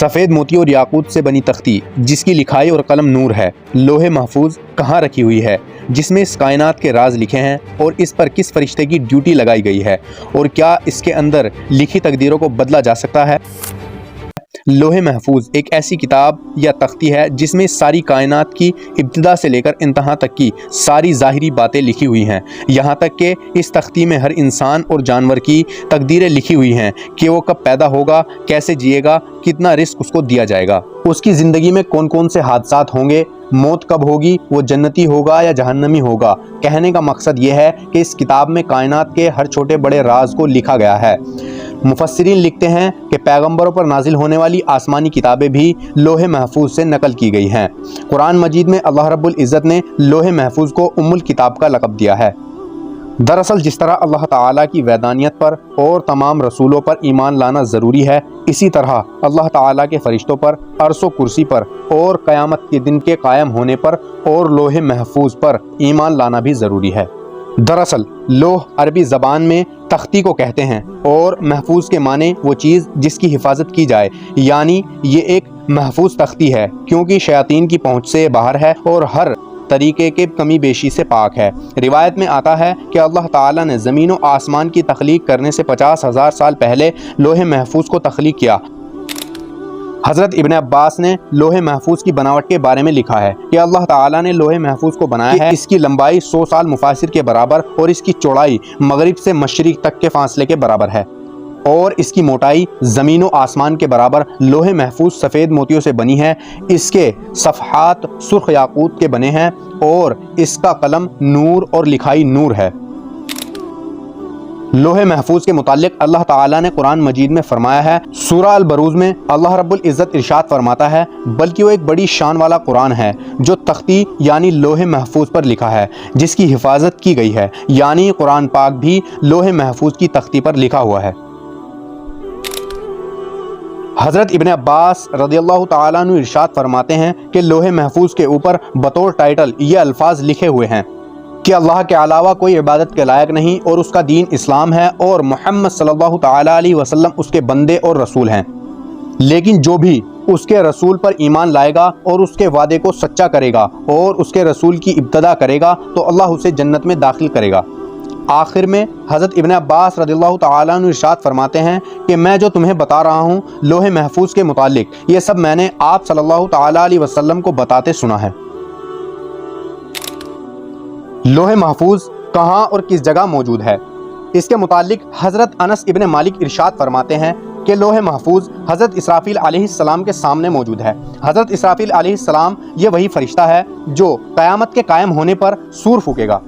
سفید موتی اور یاقوت سے بنی تختی جس کی لکھائی اور قلم نور ہے، لوح محفوظ کہاں رکھی ہوئی ہے جس میں اس کائنات کے راز لکھے ہیں اور اس پر کس فرشتے کی ڈیوٹی لگائی گئی ہے، اور کیا اس کے اندر لکھی تقدیروں کو بدلا جا سکتا ہے؟ لوح محفوظ ایک ایسی کتاب یا تختی ہے جس میں ساری کائنات کی ابتدا سے لے کر انتہا تک کی ساری ظاہری باتیں لکھی ہوئی ہیں۔ یہاں تک کہ اس تختی میں ہر انسان اور جانور کی تقدیریں لکھی ہوئی ہیں کہ وہ کب پیدا ہوگا، کیسے جیے گا، کتنا رزق اس کو دیا جائے گا، اس کی زندگی میں کون کون سے حادثات ہوں گے، موت کب ہوگی، وہ جنتی ہوگا یا جہنمی ہوگا۔ کہنے کا مقصد یہ ہے کہ اس کتاب میں کائنات کے ہر چھوٹے بڑے راز کو لکھا گیا ہے۔ مفسرین لکھتے ہیں کہ پیغمبروں پر نازل ہونے والی آسمانی کتابیں بھی لوح محفوظ سے نقل کی گئی ہیں۔ قرآن مجید میں اللہ رب العزت نے لوح محفوظ کو ام الکتاب کا لقب دیا ہے۔ دراصل جس طرح اللہ تعالیٰ کی وحدانیت پر اور تمام رسولوں پر ایمان لانا ضروری ہے، اسی طرح اللہ تعالیٰ کے فرشتوں پر، عرش و کرسی پر اور قیامت کے دن کے قائم ہونے پر اور لوح محفوظ پر ایمان لانا بھی ضروری ہے۔ دراصل لوح عربی زبان میں تختی کو کہتے ہیں اور محفوظ کے معنی وہ چیز جس کی حفاظت کی جائے، یعنی یہ ایک محفوظ تختی ہے کیونکہ شیاطین کی پہنچ سے باہر ہے اور ہر طریقے کے کمی بیشی سے پاک ہے۔ روایت میں آتا ہے کہ اللہ تعالیٰ نے زمین و آسمان کی تخلیق کرنے سے 50,000 سال پہلے لوح محفوظ کو تخلیق کیا۔ حضرت ابن عباس نے لوح محفوظ کی بناوٹ کے بارے میں لکھا ہے کہ اللہ تعالیٰ نے لوح محفوظ کو بنایا ہے، اس کی لمبائی 100 سال مفاصل کے برابر اور اس کی چوڑائی مغرب سے مشرق تک کے فاصلے کے برابر ہے، اور اس کی موٹائی زمین و آسمان کے برابر۔ لوح محفوظ سفید موتیوں سے بنی ہے، اس کے صفحات سرخ یاقوت کے بنے ہیں اور اس کا قلم نور اور لکھائی نور ہے۔ لوح محفوظ کے متعلق اللہ تعالیٰ نے قرآن مجید میں فرمایا ہے، سورہ البروج میں اللہ رب العزت ارشاد فرماتا ہے، بلکہ وہ ایک بڑی شان والا قرآن ہے جو تختی یعنی لوح محفوظ پر لکھا ہے جس کی حفاظت کی گئی ہے، یعنی قرآن پاک بھی لوح محفوظ کی تختی پر لکھا ہوا ہے۔ حضرت ابن عباس رضی اللہ تعالیٰ عنہ ارشاد فرماتے ہیں کہ لوح محفوظ کے اوپر بطور ٹائٹل یہ الفاظ لکھے ہوئے ہیں کہ اللہ کے علاوہ کوئی عبادت کے لائق نہیں اور اس کا دین اسلام ہے اور محمد صلی اللہ تعالیٰ علیہ وسلم اس کے بندے اور رسول ہیں، لیکن جو بھی اس کے رسول پر ایمان لائے گا اور اس کے وعدے کو سچا کرے گا اور اس کے رسول کی ابتدا کرے گا تو اللہ اسے جنت میں داخل کرے گا۔ آخر میں حضرت ابن عباس رضی اللہ تعالیٰ عنہ ارشاد فرماتے ہیں کہ میں جو تمہیں بتا رہا ہوں لوح محفوظ کے متعلق، یہ سب میں نے آپ صلی اللہ تعالیٰ علیہ وسلم کو بتاتے سنا ہے۔ لوح محفوظ کہاں اور کس جگہ موجود ہے؟ اس کے متعلق حضرت انس ابن مالک ارشاد فرماتے ہیں کہ لوح محفوظ حضرت اسرافیل علیہ السلام کے سامنے موجود ہے۔ حضرت اسرافیل علیہ السلام یہ وہی فرشتہ ہے جو قیامت کے قائم ہونے پر سور پھونکے گا۔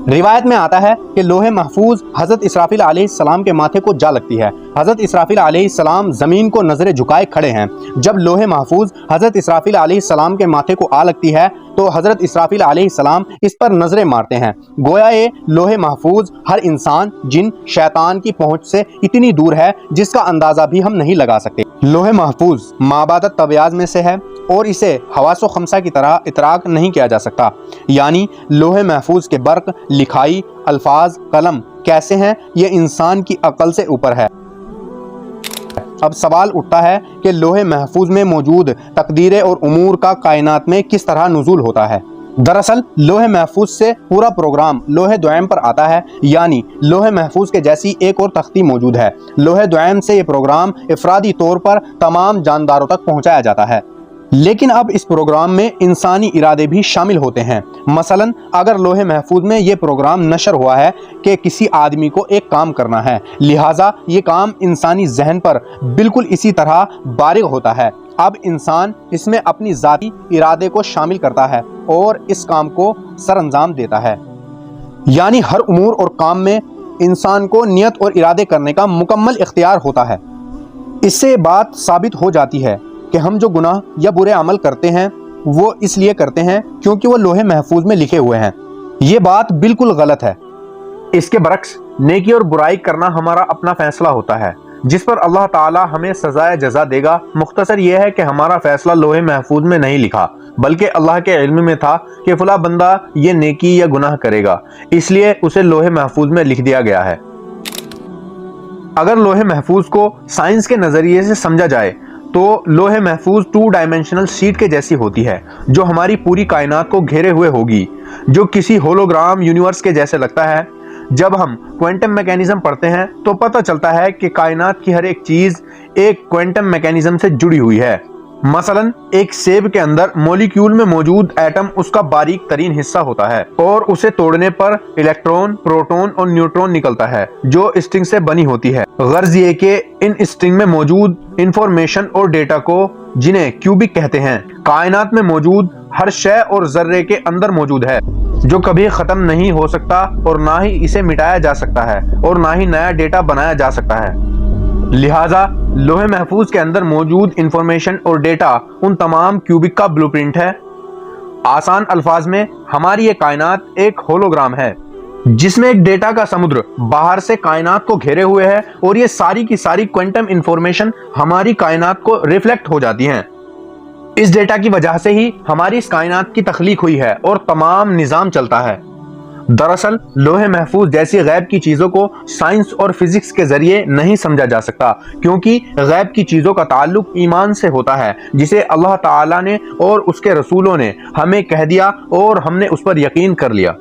روایت میں آتا ہے کہ لوح محفوظ حضرت اسرافیل علیہ السلام کے ماتھے کو جا لگتی ہے۔ حضرت اسرافیل علیہ السلام زمین کو نظریں جھکائے کھڑے ہیں۔ جب لوح محفوظ حضرت اسرافیل علیہ السلام کے ماتھے کو آ لگتی ہے تو حضرت اسرافیل علیہ السلام اس پر نظریں مارتے ہیں، گویا یہ لوح محفوظ ہر انسان، جن، شیطان کی پہنچ سے اتنی دور ہے جس کا اندازہ بھی ہم نہیں لگا سکتے۔ لوح محفوظ مابعد طبیعت میں سے ہے اور اسے حواس و خمسہ کی طرح اطراق نہیں کیا جا سکتا، یعنی لوح محفوظ کے برق، لکھائی، الفاظ، قلم کیسے ہیں یہ انسان کی عقل سے اوپر ہے۔ اب سوال اٹھتا ہے کہ لوح محفوظ میں موجود تقدیریں اور امور کا کائنات میں کس طرح نزول ہوتا ہے؟ دراصل لوح محفوظ سے پورا پروگرام لوح دوئم پر آتا ہے، یعنی لوح محفوظ کے جیسی ایک اور تختی موجود ہے۔ لوح دوئم سے یہ پروگرام افرادی طور پر تمام جانداروں تک پہنچایا جاتا ہے، لیکن اب اس پروگرام میں انسانی ارادے بھی شامل ہوتے ہیں۔ مثلا اگر لوح محفوظ میں یہ پروگرام نشر ہوا ہے کہ کسی آدمی کو ایک کام کرنا ہے، لہٰذا یہ کام انسانی ذہن پر بالکل اسی طرح بارغ ہوتا ہے۔ اب انسان اس میں اپنی ذاتی ارادے کو شامل کرتا ہے اور اس کام کو سر انجام دیتا ہے، یعنی ہر امور اور کام میں انسان کو نیت اور ارادے کرنے کا مکمل اختیار ہوتا ہے۔ اس سے بات ثابت ہو جاتی ہے کہ ہم جو گناہ یا برے عمل کرتے ہیں وہ اس لیے کرتے ہیں کیونکہ وہ لوح محفوظ میں لکھے ہوئے ہیں۔ یہ بات بالکل غلط ہے۔ اس کے برعکس نیکی اور برائی کرنا ہمارا اپنا فیصلہ ہوتا ہے جس پر اللہ تعالی ہمیں سزائے جزا دے گا۔ مختصر یہ ہے کہ ہمارا فیصلہ لوح محفوظ میں نہیں لکھا بلکہ اللہ کے علم میں تھا کہ فلاں بندہ یہ نیکی یا گناہ کرے گا، اس لیے اسے لوح محفوظ میں لکھ دیا گیا ہے۔ اگر لوح محفوظ کو سائنس کے نظریے سے سمجھا جائے تو لوح محفوظ 2 ڈائمینشنل شیٹ کے جیسی ہوتی ہے جو ہماری پوری کائنات کو گھیرے ہوئے ہوگی، جو کسی ہولوگرام یونیورس کے جیسے لگتا ہے۔ جب ہم کوانٹم میکینزم پڑھتے ہیں تو پتہ چلتا ہے کہ کائنات کی ہر ایک چیز ایک کوانٹم میکینزم سے جڑی ہوئی ہے۔ مثلا ایک سیب کے اندر مولیکیول میں موجود ایٹم اس کا باریک ترین حصہ ہوتا ہے اور اسے توڑنے پر الیکٹرون، پروٹون اور نیوٹرون نکلتا ہے جو اسٹرنگ سے بنی ہوتی ہے۔ غرض یہ کہ ان اسٹرنگ میں موجود انفارمیشن اور ڈیٹا کو، جنہیں کیوبک کہتے ہیں، کائنات میں موجود ہر شے اور ذرے کے اندر موجود ہے، جو کبھی ختم نہیں ہو سکتا اور نہ ہی اسے مٹایا جا سکتا ہے اور نہ ہی نیا ڈیٹا بنایا جا سکتا ہے۔ لہٰذا لوح محفوظ کے اندر موجود انفارمیشن اور ڈیٹا ان تمام کیوبک کا بلو پرنٹ ہے۔ آسان الفاظ میں ہماری یہ کائنات ایک ہولوگرام ہے جس میں ایک ڈیٹا کا سمندر باہر سے کائنات کو گھیرے ہوئے ہے، اور یہ ساری کی ساری کوانٹم انفارمیشن ہماری کائنات کو ریفلیکٹ ہو جاتی ہیں۔ اس ڈیٹا کی وجہ سے ہی ہماری اس کائنات کی تخلیق ہوئی ہے اور تمام نظام چلتا ہے۔ دراصل لوح محفوظ جیسی غیب کی چیزوں کو سائنس اور فزکس کے ذریعے نہیں سمجھا جا سکتا، کیونکہ غیب کی چیزوں کا تعلق ایمان سے ہوتا ہے جسے اللہ تعالیٰ نے اور اس کے رسولوں نے ہمیں کہہ دیا اور ہم نے اس پر یقین کر لیا۔